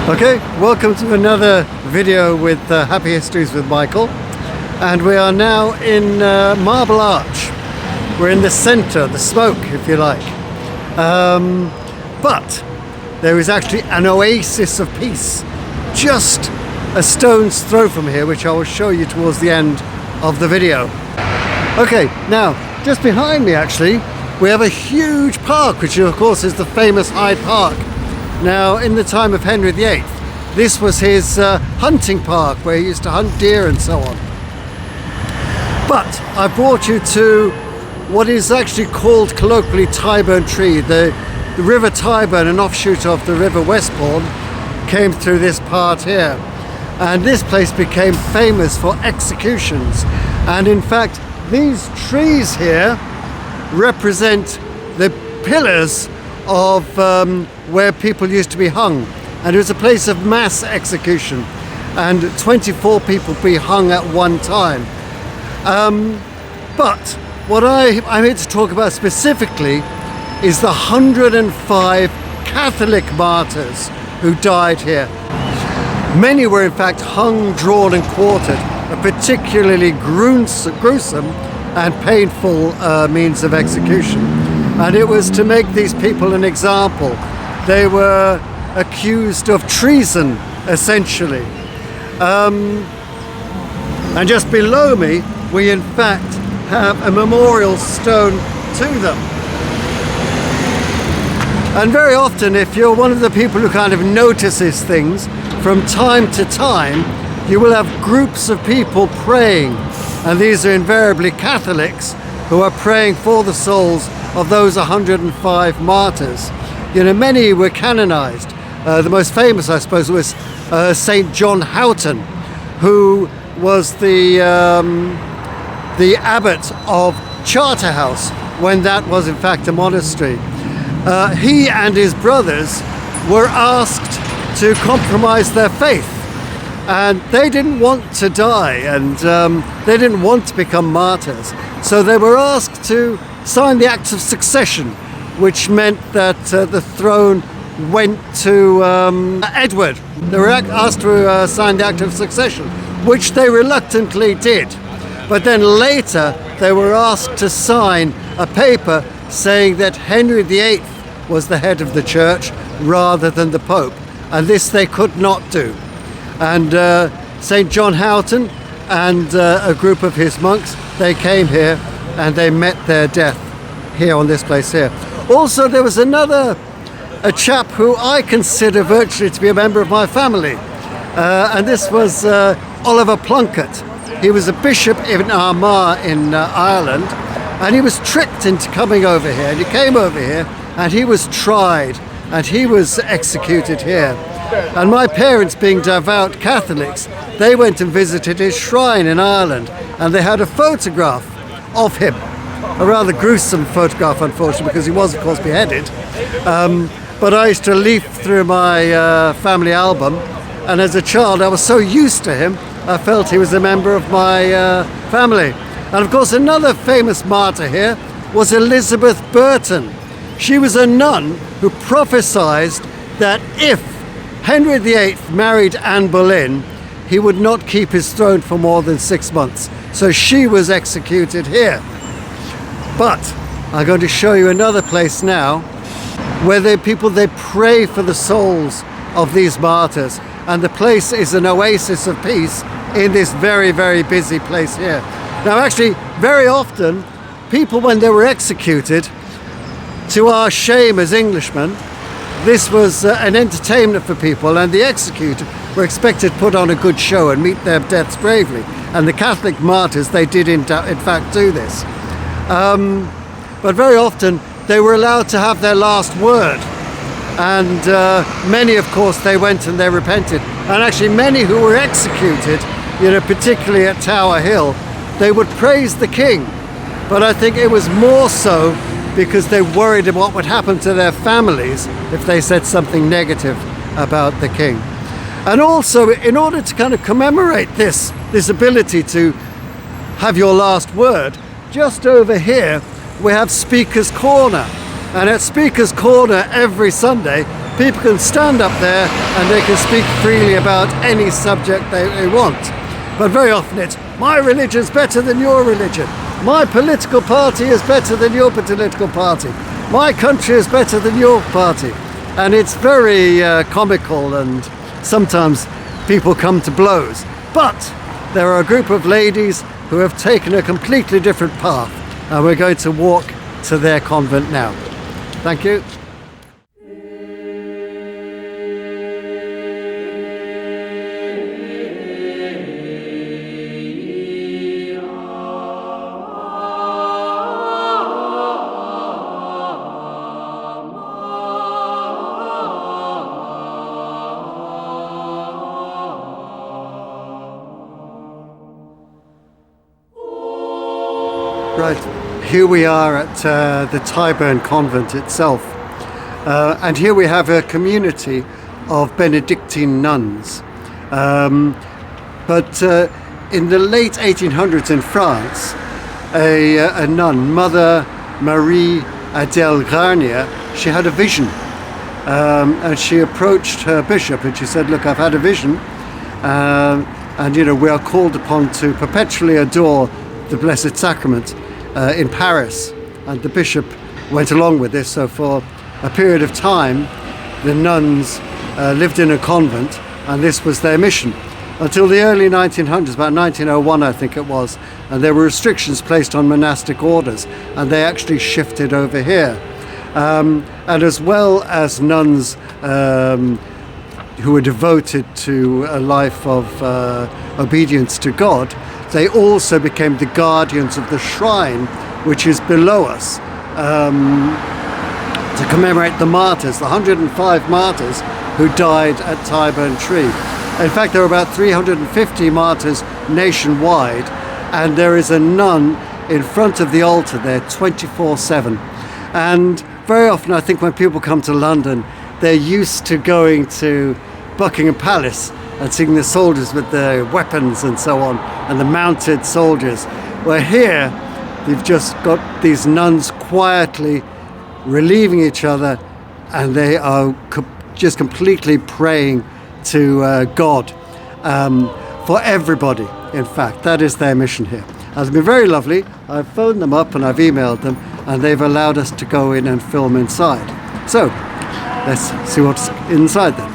Okay, welcome to another video with Happy Histories with Michael, and we are now in Marble Arch. We're in the centre, the smoke if you like, but there is actually an oasis of peace just a stone's throw from here, which I will show you towards the end of the video. Okay, now just behind me actually we have a huge park, which of course is the famous Hyde Park. Now, in the time of Henry VIII, this was his hunting park where he used to hunt deer and so on. But I brought you to what is actually called colloquially Tyburn Tree. The river Tyburn, an offshoot of the river Westbourne, came through this part here. And this place became famous for executions. And in fact, these trees here represent the pillars of where people used to be hung, and it was a place of mass execution, and 24 people be hung at one time. But what I'm here to talk about specifically is the 105 Catholic martyrs who died here. Many were in fact hung, drawn and quartered, a particularly gruesome and painful means of execution. And it was to make these people an example. They were accused of treason, essentially. And just below me, we in fact have a memorial stone to them. And very often, if you're one of the people who kind of notices things, from time to time, you will have groups of people praying. And these are invariably Catholics who are praying for the souls of those 105 martyrs. You know, many were canonized. The most famous, I suppose, was Saint John Houghton, who was the abbot of Charterhouse when that was in fact a monastery. He and his brothers were asked to compromise their faith, and they didn't want to die, and they didn't want to become martyrs. So they were asked to sign the Acts of Succession, which meant that the throne went to Edward. They were asked to sign the Act of Succession, which they reluctantly did. But then later they were asked to sign a paper saying that Henry VIII was the head of the church rather than the Pope, and this they could not do. And St. John Houghton and a group of his monks, they came here and they met their death here on this place here. Also, there was a chap who I consider virtually to be a member of my family, and this was Oliver Plunkett. He was a bishop in Armagh in Ireland, and he was tricked into coming over here, and he came over here and he was tried and he was executed here. And my parents, being devout Catholics, they went and visited his shrine in Ireland, and they had a photograph of him. A rather gruesome photograph, unfortunately, because he was, of course, beheaded. But I used to leaf through my family album, and as a child I was so used to him, I felt he was a member of my family. And of course, another famous martyr here was Elizabeth Burton. She was a nun who prophesied that if Henry VIII married Anne Boleyn, he would not keep his throne for more than 6 months. So she was executed here. But I'm going to show you another place now where they pray for the souls of these martyrs. And the place is an oasis of peace in this very, very busy place here. Now actually, very often, people when they were executed, to our shame as Englishmen, this was an entertainment for people, and the executed were expected to put on a good show and meet their deaths bravely. And the Catholic martyrs, they did in fact do this. But very often they were allowed to have their last word. And many, of course, they went and they repented. And actually many who were executed, you know, particularly at Tower Hill, they would praise the king. But I think it was more so because they worried about what would happen to their families if they said something negative about the king. And also, in order to kind of commemorate this ability to have your last word, just over here we have Speaker's Corner. And at Speaker's Corner every Sunday people can stand up there and they can speak freely about any subject they want. But very often it's, my religion's better than your religion. My political party is better than your political party. My country is better than your party. And it's very comical, and sometimes people come to blows. But there are a group of ladies who have taken a completely different path, and we're going to walk to their convent now. Thank you. Right, here we are at the Tyburn Convent itself, and here we have a community of Benedictine nuns. But in the late 1800s in France, a nun, Mother Marie Adèle Garnier, she had a vision, and she approached her bishop and she said, look, I've had a vision, and you know, we are called upon to perpetually adore the Blessed Sacrament in Paris, and the bishop went along with this. So for a period of time the nuns lived in a convent, and this was their mission until the early 1900s, about 1901 I think it was, and there were restrictions placed on monastic orders, and they actually shifted over here, and as well as nuns who were devoted to a life of obedience to God, they also became the guardians of the shrine which is below us, to commemorate the martyrs, the 105 martyrs who died at Tyburn Tree. In fact, there are about 350 martyrs nationwide, and there is a nun in front of the altar there 24/7. And very often I think when people come to London, they're used to going to Buckingham Palace and seeing the soldiers with their weapons and so on, and the mounted soldiers. Where here, you've just got these nuns quietly relieving each other, and they are just completely praying to God for everybody. In fact, that is their mission here. It's been very lovely. I've phoned them up and I've emailed them, and they've allowed us to go in and film inside. So, let's see what's inside then.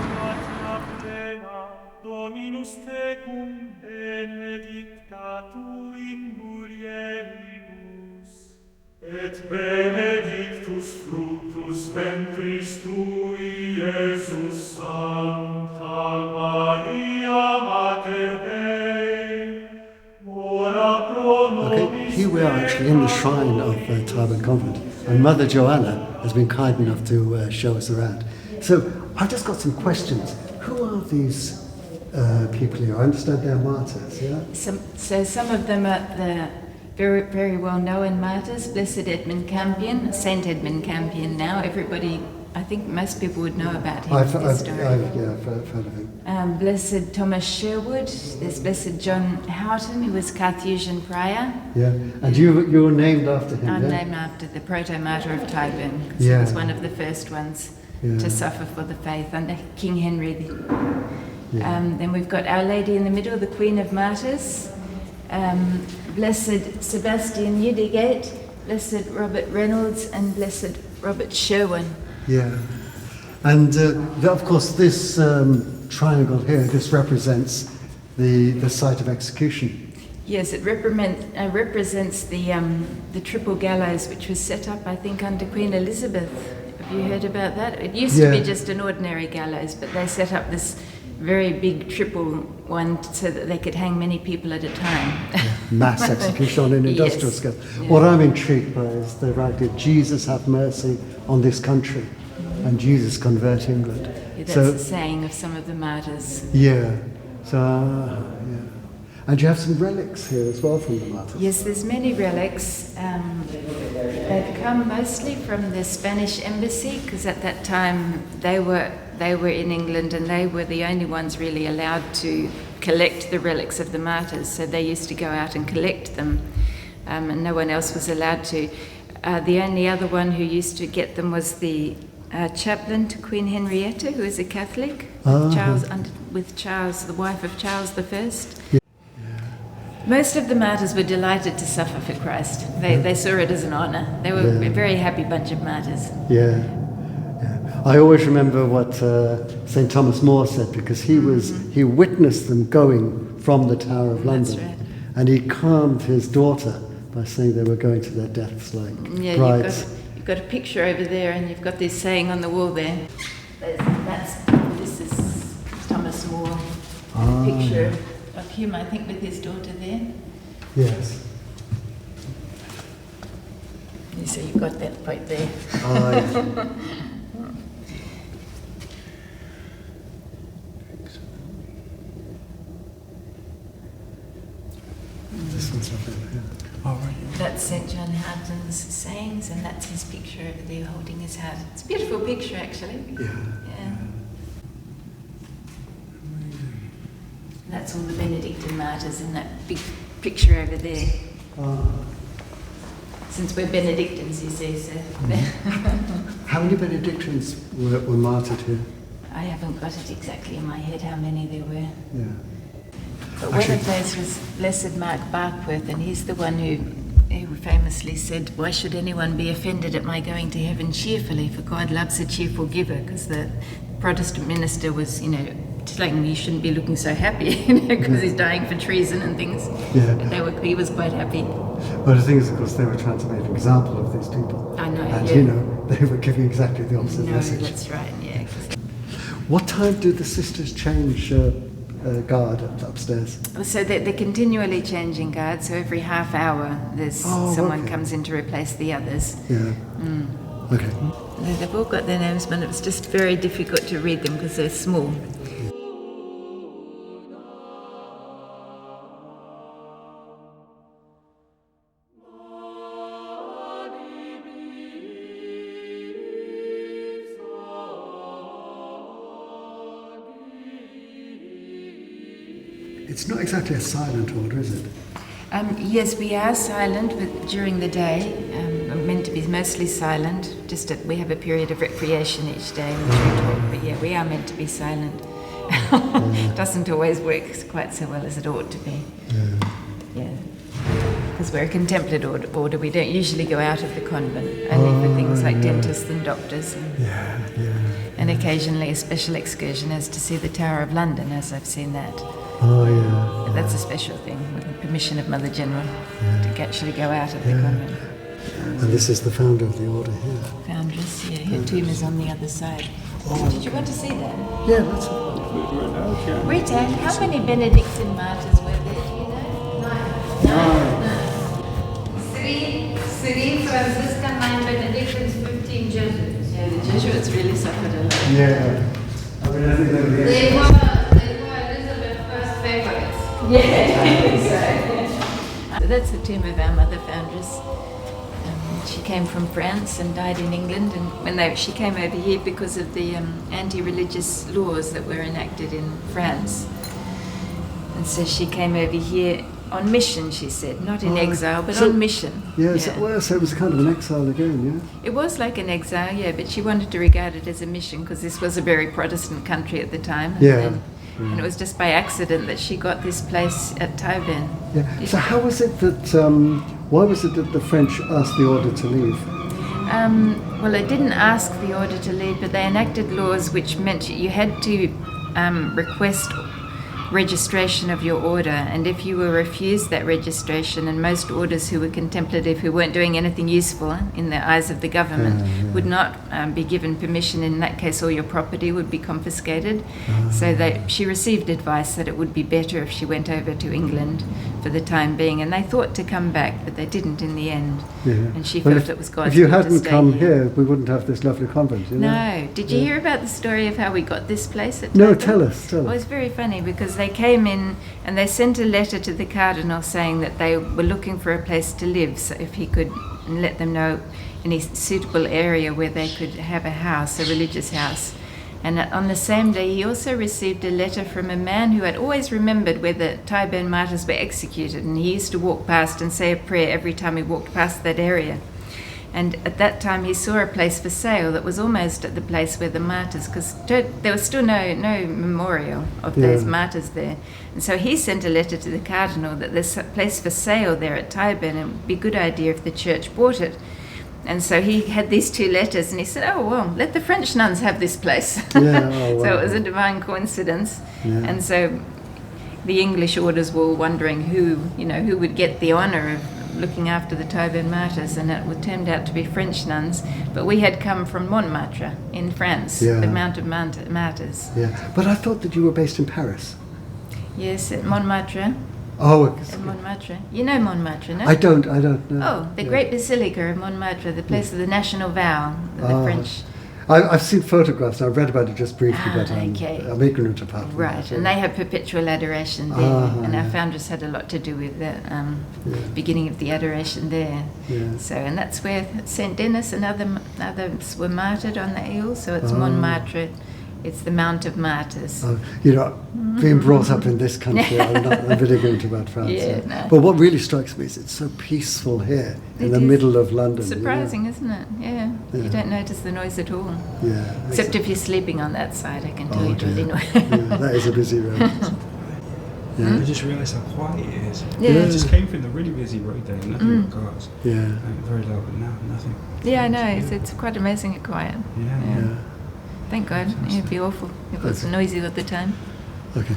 Et benedictus fructus ventris tui, Iesus, Sancta Maria Mater Dei, ora pro nobis. Okay, here we are actually in the shrine of Tyburn Convent, and Mother Joanna has been kind enough to show us around. So I've just got some questions. Who are these people here? I understand they're martyrs, yeah? Some of them are the very, very well-known martyrs. Blessed Edmund Campion, Saint Edmund Campion now. Everybody, I think most people would know about him. I've heard of him. Blessed Thomas Sherwood. There's Blessed John Houghton, who was Carthusian prior. Yeah, and you were named after him, I'm yeah? named after the proto-martyr of Tyburn, because Yeah. he was one of the first ones to suffer for the faith under King Henry. Then we've got Our Lady in the middle, the Queen of Martyrs. Blessed Sebastian Newdigate, Blessed Robert Reynolds, and Blessed Robert Sherwin. Yeah, and of course this triangle here, this represents the site of execution. Yes, it represents the triple gallows, which was set up, I think, under Queen Elizabeth. Have you heard about that? It used to be just an ordinary gallows, but they set up this very big triple one so that they could hang many people at a time. Mass execution on an industrial scale. Yeah. What I'm intrigued by is the idea, Jesus have mercy on this country, and Jesus convert England. Yeah, that's the saying of some of the martyrs. Yeah. So, And you have some relics here as well from the martyrs. Yes, there's many relics. They've come mostly from the Spanish embassy, because at that time they were in England, and they were the only ones really allowed to collect the relics of the martyrs. So they used to go out and collect them, and no one else was allowed to. The only other one who used to get them was the chaplain to Queen Henrietta, who is a Catholic, with Charles, the wife of Charles I. Yeah. Most of the martyrs were delighted to suffer for Christ. They saw it as an honour. They were a very happy bunch of martyrs. Yeah. I always remember what St. Thomas More said, because he witnessed them going from the Tower of London. That's right. And he calmed his daughter by saying they were going to their deaths like brides. You've got a picture over there, and you've got this saying on the wall there. This is Thomas More, a picture of him, I think, with his daughter there. Yes. So you've got that right there. This one's up over here. Oh, right. That's St. John Houghton's sayings, and that's his picture over there holding his hat. It's a beautiful picture, actually. Yeah. And that's all the Benedictine martyrs in that big picture over there. Since we're Benedictines, you see, so. How many Benedictines were martyred here? I haven't got it exactly in my head how many there were. Yeah. But one of those was Blessed Mark Barkworth, and he's the one who famously said, "Why should anyone be offended at my going to heaven cheerfully? For God loves a cheerful giver." Because the Protestant minister was, telling him you shouldn't be looking so happy, because he's dying for treason and things. Yeah. But he was quite happy. But the thing is, of course, they were trying to make an example of these people. I know. And they were giving exactly the opposite message. That's right. Yeah. What time do the sisters change guard upstairs? So they're continually changing guard. So every half hour, there's someone comes in to replace the others. Yeah. Okay. They've all got their names, but it's just very difficult to read them because they're small. It's not exactly a silent order, is it? Yes, we are silent during the day. We're meant to be mostly silent. We have a period of recreation each day in which we talk. But yeah, we are meant to be silent. Doesn't always work quite so well as it ought to be. Yeah. Because we're a contemplative order. We don't usually go out of the convent, only for things like dentists and doctors. And occasionally a special excursion as to see the Tower of London, as I've seen that. But that's a special thing, with the permission of Mother General, to actually go out of the convent. And this is the founder of the order here. Foundress, her tomb is on the other side. Did you want to see that? Yeah, that's it. Rita, how many Benedictine martyrs were there, do you know? 9. 3 Franciscan, 9 Benedictines, 15 Jesuits. Yeah, the Jesuits really suffered a lot. Yeah. I think they were Elizabeth's first favourites. So that's the tomb of our Mother Foundress. She came from France and died in England, and when she came over here because of the anti-religious laws that were enacted in France. And so she came over here on mission, she said, not in exile, but on mission. So it was kind of an exile again, yeah? It was like an exile, yeah, but she wanted to regard it as a mission because this was a very Protestant country at the time. And it was just by accident that she got this place at Tyburn. Yeah. So how was it that, why was it that the French asked the order to leave? Well, they didn't ask the order to leave, but they enacted laws which meant you had to request registration of your order, and if you were refused that registration, and most orders who were contemplative, who weren't doing anything useful in the eyes of the government, would not be given permission. In that case, all your property would be confiscated. So she received advice that it would be better if she went over to England for the time being, and they thought to come back, but they didn't in the end. And she felt it was God's will to stay. If you hadn't come here, we wouldn't have this lovely convent, you know? No. Did you hear about the story of how we got this place at Tyburn? No, tell us. Well, it's very funny because they came in and they sent a letter to the Cardinal saying that they were looking for a place to live, so if he could let them know any suitable area where they could have a house, a religious house. And on the same day, he also received a letter from a man who had always remembered where the Tyburn martyrs were executed, and he used to walk past and say a prayer every time he walked past that area. And at that time he saw a place for sale that was almost at the place where the martyrs, because there was still no memorial of those martyrs there. And so he sent a letter to the cardinal that there's a place for sale there at Tyburn, and it would be a good idea if the church bought it. And so he had these 2 letters, and he said, oh, well, let the French nuns have this place. Yeah, oh, wow. So it was a divine coincidence. Yeah. And so the English orders were wondering who would get the honour of looking after the Tyburn martyrs, and it turned out to be French nuns. But we had come from Montmartre in France, the Mount of Martyrs. Yeah, but I thought that you were based in Paris. Yes, at Montmartre. Oh, At Montmartre. You know Montmartre, no? I don't know. Oh, the Great Basilica of Montmartre, the place of the national vow, the French. I've seen photographs. I've read about it just briefly, but okay. I'm ignorant apart from Right, that. and they have perpetual adoration there, and our foundress had a lot to do with the beginning of the adoration there. Yeah. So, and that's where Saint Denis and others were martyred on the Ile. So it's Montmartre. It's the Mount of Martyrs. Being brought up in this country, I'm a bit ignorant about France. Yeah, no. But what really strikes me is it's so peaceful here in the middle of London. Surprising, isn't it? Yeah. You don't notice the noise at all. Yeah. Except if you're sleeping on that side, I can tell you really noise. That is a busy road. I just realised how quiet it is. Yeah. I just came from the really busy road there, nothing but cars. Yeah. Very loud, but now nothing. Yeah, I know. It's quite amazingly quiet. Yeah. Thank God. It'd be awful if it was noisy all the time. Okay.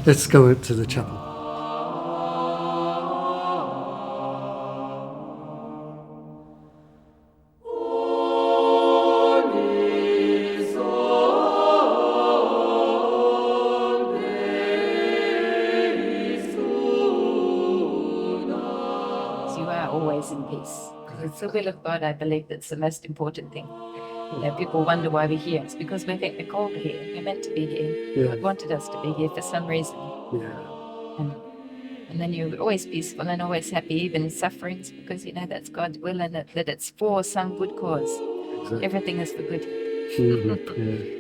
Let's go to the chapel. You are always in peace. It's the will of God, I believe, that's the most important thing. People wonder why we're here. It's because we think we're called here. We're meant to be here. Yeah. God wanted us to be here for some reason. Yeah. And then you're always peaceful and always happy, even in sufferings, because that's God's will, and that it's for some good cause. Exactly. Everything is for good. Yeah.